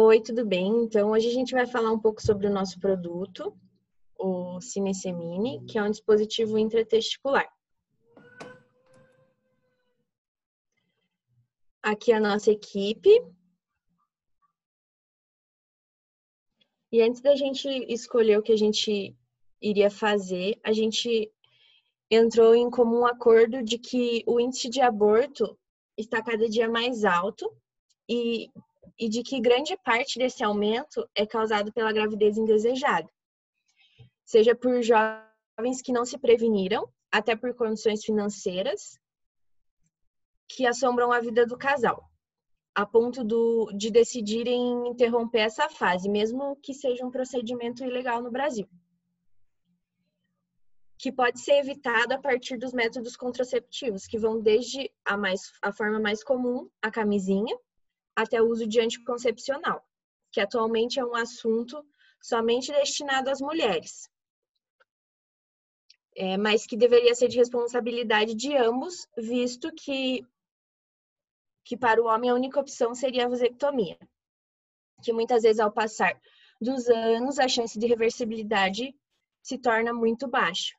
Oi, tudo bem? Então, hoje a gente vai falar um pouco sobre o nosso produto, o Cinesemine, que é um dispositivo intratesticular. Aqui é a nossa equipe. E antes da gente escolher o que a gente iria fazer, a gente entrou em comum acordo de que o índice de aborto está cada dia mais alto e de que grande parte desse aumento é causado pela gravidez indesejada. Seja por jovens que não se preveniram, até por condições financeiras que assombram a vida do casal, a ponto de decidirem interromper essa fase, mesmo que seja um procedimento ilegal no Brasil, que pode ser evitado a partir dos métodos contraceptivos, que vão desde a forma mais comum, a camisinha, até o uso de anticoncepcional, que atualmente é um assunto somente destinado às mulheres. Mas que deveria ser de responsabilidade de ambos, visto que para o homem a única opção seria a vasectomia, que muitas vezes ao passar dos anos a chance de reversibilidade se torna muito baixa.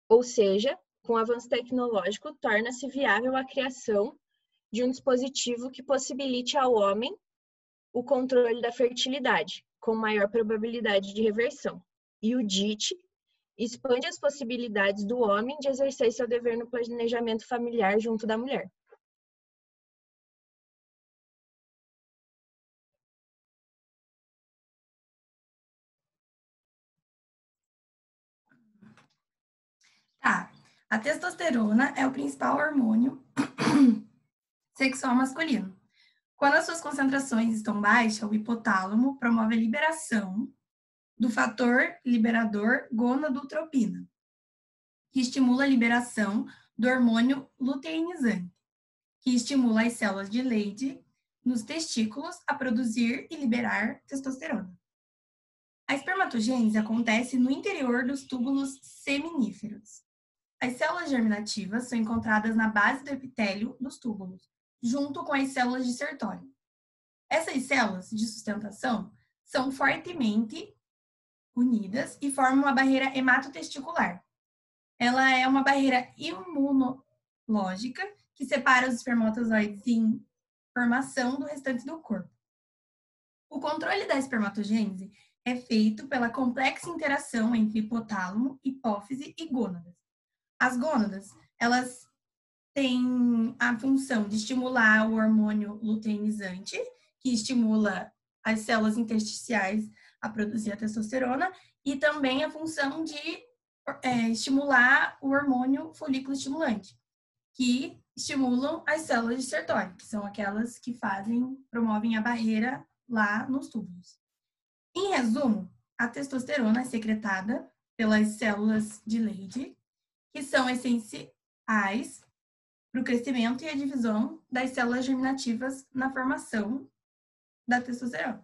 Ou seja, com o avanço tecnológico, torna-se viável a criação de um dispositivo que possibilite ao homem o controle da fertilidade, com maior probabilidade de reversão. E o DIT expande as possibilidades do homem de exercer seu dever no planejamento familiar junto da mulher. Tá. A testosterona é o principal hormônio sexual masculino. Quando as suas concentrações estão baixas, o hipotálamo promove a liberação do fator liberador gonadotropina, que estimula a liberação do hormônio luteinizante, que estimula as células de Leydig nos testículos a produzir e liberar testosterona. A espermatogênese acontece no interior dos túbulos seminíferos. As células germinativas são encontradas na base do epitélio dos túbulos, junto com as células de Sertoli. Essas células de sustentação são fortemente unidas e formam uma barreira hematotesticular. Ela é uma barreira imunológica que separa os espermatozoides em formação do restante do corpo. O controle da espermatogênese é feito pela complexa interação entre hipotálamo, hipófise e gônadas. As gônadas, elas têm a função de estimular o hormônio luteinizante, que estimula as células intersticiais a produzir a testosterona, e também a função de estimular o hormônio folículo estimulante, que estimulam as células de Sertoli, que são aquelas que promovem a barreira lá nos túbulos. Em resumo, a testosterona é secretada pelas células de Leydig, que são essenciais para o crescimento e a divisão das células germinativas na formação da testosterona.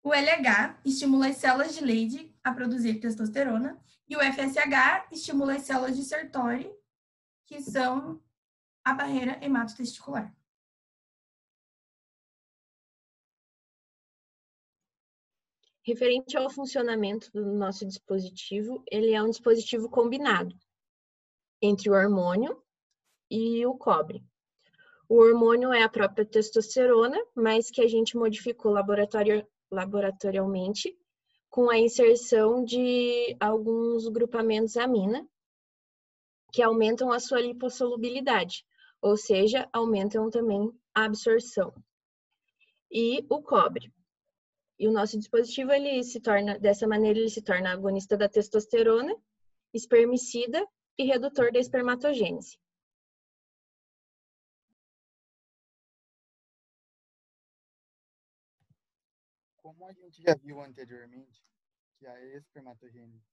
O LH estimula as células de Leydig a produzir testosterona e o FSH estimula as células de Sertoli, que são a barreira hematotesticular. Referente ao funcionamento do nosso dispositivo, ele é um dispositivo combinado entre o hormônio e o cobre. O hormônio é a própria testosterona, mas que a gente modificou laboratorialmente com a inserção de alguns grupamentos amina, que aumentam a sua lipossolubilidade, ou seja, aumentam também a absorção. E o cobre. E o nosso dispositivo, dessa maneira, ele se torna agonista da testosterona, espermicida e redutor da espermatogênese. Como a gente já viu anteriormente, que a espermatogênese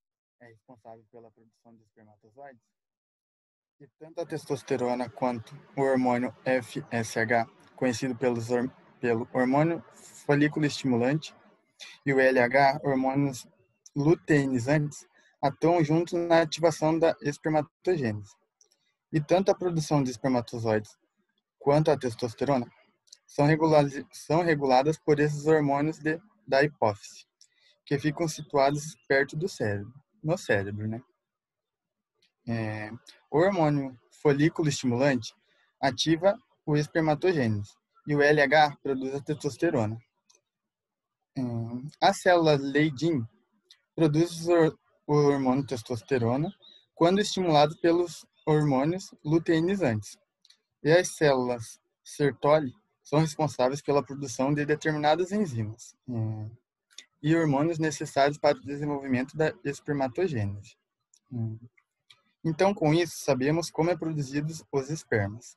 é responsável pela produção de espermatozoides, e tanto a testosterona quanto o hormônio FSH, conhecido pelo hormônio folículo estimulante, e o LH, hormônios luteinizantes, atuam juntos na ativação da espermatogênese. E tanto a produção de espermatozoides quanto a testosterona são reguladas por esses hormônios da hipófise, que ficam situados perto do cérebro, no cérebro, né? O hormônio folículo estimulante ativa o espermatogênese e o LH produz a testosterona. A célula Leydig produz o hormônio testosterona quando estimulado pelos hormônios luteinizantes. E as células Sertoli são responsáveis pela produção de determinadas enzimas e hormônios necessários para o desenvolvimento da espermatogênese. Então, com isso, sabemos como é produzidos os espermas.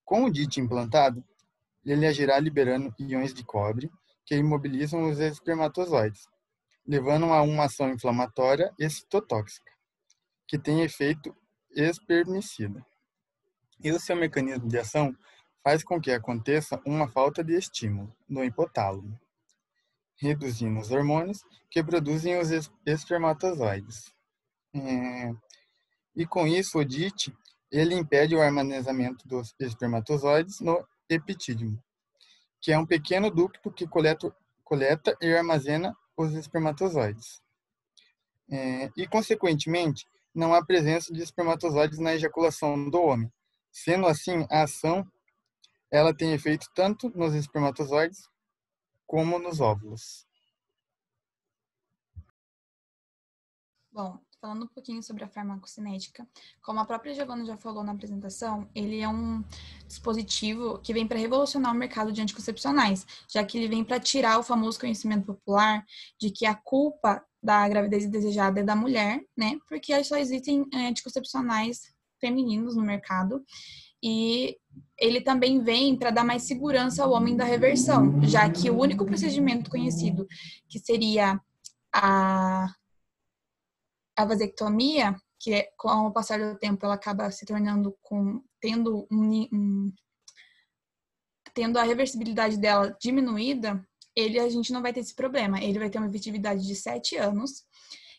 Com o DIT implantado, ele agirá liberando íons de cobre que imobilizam os espermatozoides, levando a uma ação inflamatória e citotóxica, que tem efeito espermicida. E o seu mecanismo de ação faz com que aconteça uma falta de estímulo no hipotálamo, reduzindo os hormônios que produzem os espermatozoides. E com isso, o DIT ele impede o armazenamento dos espermatozoides no epitídimo, que é um pequeno ducto que coleta e armazena os espermatozoides. E, consequentemente, não há presença de espermatozoides na ejaculação do homem. Sendo assim, a ação ela tem efeito tanto nos espermatozoides como nos óvulos. Bom, falando um pouquinho sobre a farmacocinética, como a própria Giovana já falou na apresentação, ele é um dispositivo que vem para revolucionar o mercado de anticoncepcionais, já que ele vem para tirar o famoso conhecimento popular de que a culpa da gravidez indesejada é da mulher, né? Porque só existem anticoncepcionais femininos no mercado. E ele também vem para dar mais segurança ao homem da reversão, já que o único procedimento conhecido, que seria a vasectomia, que com o passar do tempo ela acaba se tornando tendo a reversibilidade dela diminuída, a gente não vai ter esse problema. Ele vai ter uma efetividade de 7 anos.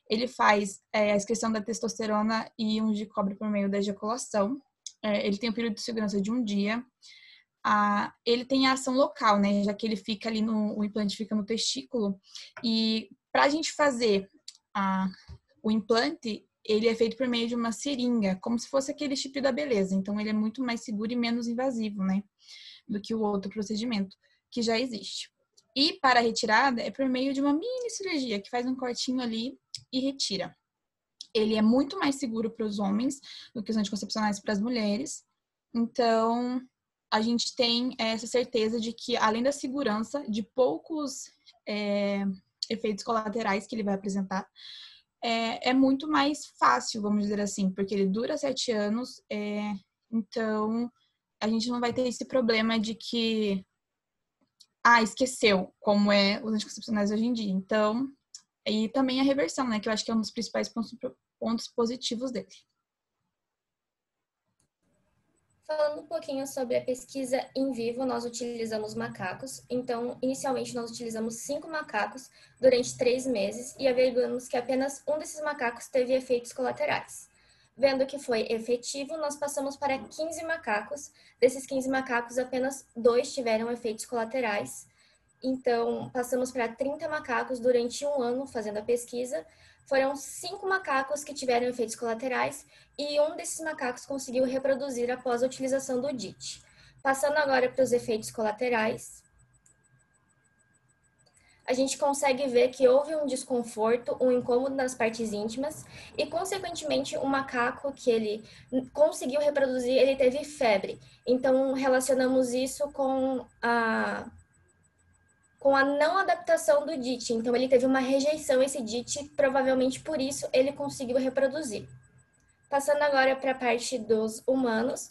Ele faz a excreção da testosterona e íons de cobre por meio da ejaculação. Ele tem um período de segurança de 1 dia. Ele tem a ação local, né? Já que ele fica ali o implante fica no testículo. E para a gente fazer o implante, ele é feito por meio de uma seringa, como se fosse aquele chip da beleza. Então, ele é muito mais seguro e menos invasivo, né? Do que o outro procedimento que já existe. E para a retirada, é por meio de uma mini cirurgia, que faz um cortinho ali e retira. Ele é muito mais seguro para os homens do que os anticoncepcionais para as mulheres. Então, a gente tem essa certeza de que, além da segurança, de poucos efeitos colaterais que ele vai apresentar, é muito mais fácil, vamos dizer assim, porque ele dura 7 anos, então a gente não vai ter esse problema de que esqueceu, como é os anticoncepcionais hoje em dia. Então, e também a reversão, né, que eu acho que é um dos principais pontos positivos dele. Falando um pouquinho sobre a pesquisa em vivo, nós utilizamos macacos. Então, inicialmente, nós utilizamos 5 macacos durante 3 meses e averiguamos que apenas um desses macacos teve efeitos colaterais. Vendo que foi efetivo, nós passamos para 15 macacos. Desses 15 macacos, apenas 2 tiveram efeitos colaterais. Então, passamos para 30 macacos durante 1 ano fazendo a pesquisa. Foram 5 macacos que tiveram efeitos colaterais e um desses macacos conseguiu reproduzir após a utilização do DIT. Passando agora para os efeitos colaterais, a gente consegue ver que houve um desconforto, um incômodo nas partes íntimas e, consequentemente, o macaco que ele conseguiu reproduzir, ele teve febre. Então, relacionamos isso com a não adaptação do DIT. Então, ele teve uma rejeição a esse DIT, provavelmente por isso ele conseguiu reproduzir. Passando agora para a parte dos humanos,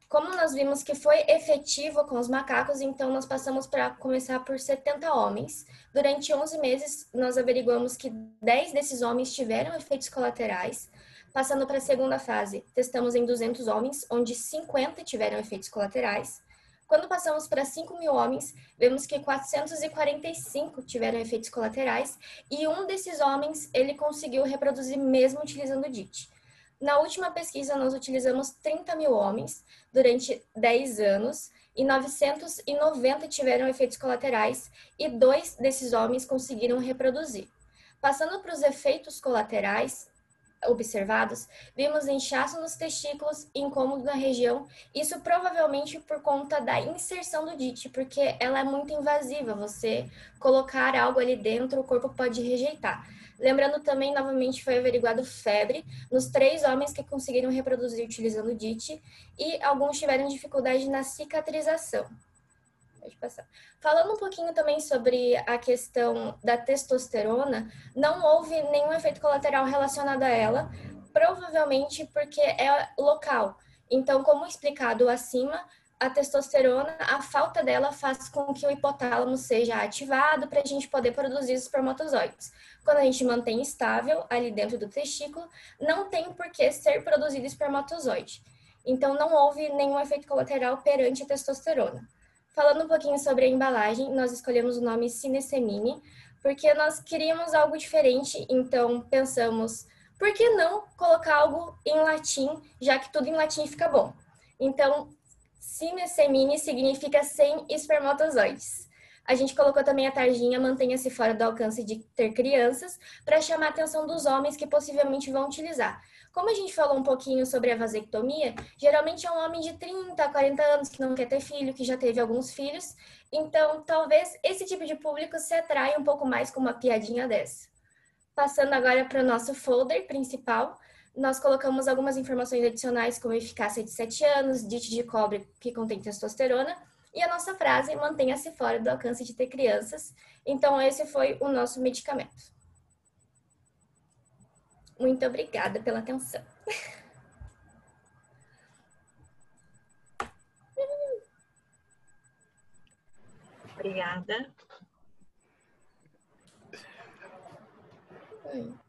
como nós vimos que foi efetivo com os macacos, então nós passamos para começar por 70 homens. Durante 11 meses, nós averiguamos que 10 desses homens tiveram efeitos colaterais. Passando para a segunda fase, testamos em 200 homens, onde 50 tiveram efeitos colaterais. Quando passamos para 5.000 homens, vemos que 445 tiveram efeitos colaterais e um desses homens, ele conseguiu reproduzir mesmo utilizando o DIT. Na última pesquisa, nós utilizamos 30.000 homens durante 10 anos e 990 tiveram efeitos colaterais e 2 desses homens conseguiram reproduzir. Passando para os efeitos colaterais observados, vimos inchaço nos testículos, incômodo na região, isso provavelmente por conta da inserção do DIT, porque ela é muito invasiva, você colocar algo ali dentro, o corpo pode rejeitar. Lembrando também, novamente, foi averiguado febre nos 3 homens que conseguiram reproduzir utilizando o DIT e alguns tiveram dificuldade na cicatrização. Pode passar. Falando um pouquinho também sobre a questão da testosterona, não houve nenhum efeito colateral relacionado a ela, provavelmente porque é local. Então, como explicado acima, a testosterona, a falta dela faz com que o hipotálamo seja ativado para a gente poder produzir os espermatozoides. Quando a gente mantém estável ali dentro do testículo, não tem por que ser produzido espermatozoide. Então, não houve nenhum efeito colateral perante a testosterona. Falando um pouquinho sobre a embalagem, nós escolhemos o nome Cinesemini, porque nós queríamos algo diferente, então pensamos, por que não colocar algo em latim, já que tudo em latim fica bom? Então, Cinesemini significa sem espermatozoides. A gente colocou também a tarjinha mantenha-se fora do alcance de ter crianças, para chamar a atenção dos homens que possivelmente vão utilizar. Como a gente falou um pouquinho sobre a vasectomia, geralmente é um homem de 30, 40 anos que não quer ter filho, que já teve alguns filhos. Então, talvez esse tipo de público se atraia um pouco mais com uma piadinha dessa. Passando agora para o nosso folder principal, nós colocamos algumas informações adicionais, como eficácia de 7 anos, DIT de cobre que contém testosterona, e a nossa frase, mantenha-se fora do alcance de ter crianças. Então, esse foi o nosso medicamento. Muito obrigada pela atenção. Obrigada. Oi.